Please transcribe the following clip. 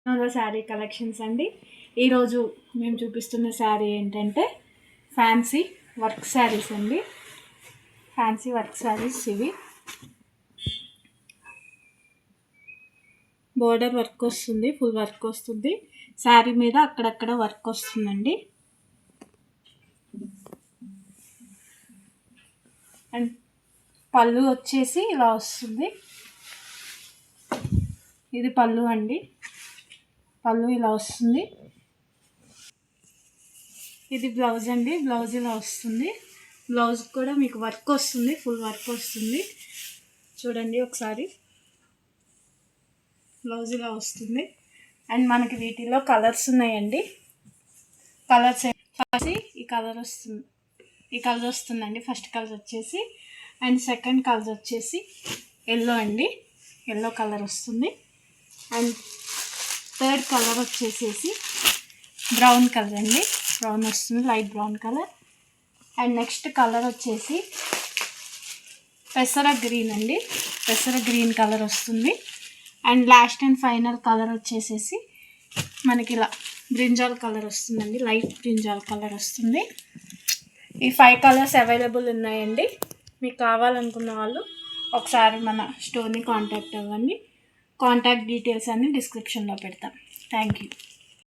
Sari collections అండి. ఈరోజు మేము చూపిస్తున్న శారీ ఏంటంటే ఫ్యాన్సీ వర్క్ శారీస్ అండి. ఫ్యాన్సీ వర్క్ శారీస్ ఇవి. బోర్డర్ వర్క్ వస్తుంది, ఫుల్ వర్క్ వస్తుంది. శారీ మీద అక్కడక్కడ వర్క్ వస్తుందండి. అండ్ పళ్ళు వచ్చేసి ఇలా వస్తుంది. ఇది పళ్ళు అండి. పళ్ళు ఇలా వస్తుంది. ఇది బ్లౌజ్ అండి. బ్లౌజ్ ఇలా వస్తుంది. బ్లౌజ్ కూడా మీకు వర్క్ వస్తుంది, ఫుల్ వర్క్ వస్తుంది. చూడండి ఒకసారి. బ్లౌజ్ ఇలా వస్తుంది. అండ్ మనకి వీటిలో కలర్స్ ఉన్నాయండి. కలర్స్ వచ్చేసి ఈ కలర్ వస్తుంది, ఈ కలర్ వస్తుందండి. ఫస్ట్ కలర్ వచ్చేసి అండ్ సెకండ్ కలర్ వచ్చేసి ఎల్లో అండి. ఎల్లో కలర్ వస్తుంది. అండ్ థర్డ్ కలర్ వచ్చేసేసి బ్రౌన్ కలర్ అండి. బ్రౌన్ వస్తుంది, light brown colour. And next colour వచ్చేసి పెసర గ్రీన్ అండి. పెసర గ్రీన్ కలర్ వస్తుంది. And last and final colour వచ్చేసేసి మనకి ఇలా బ్రింజాల్ కలర్ వస్తుందండి. లైట్ బ్రింజాల్ కలర్ వస్తుంది. ఈ 5 కలర్స్ అవైలబుల్ ఉన్నాయండి. మీకు కావాలనుకున్న వాళ్ళు ఒకసారి మన స్టోర్ని కాంటాక్ట్ అవ్వండి. కాంటాక్ట్ డీటెయిల్స్ అన్ని డిస్క్రిప్షన్లో పెడతాం. Thank you.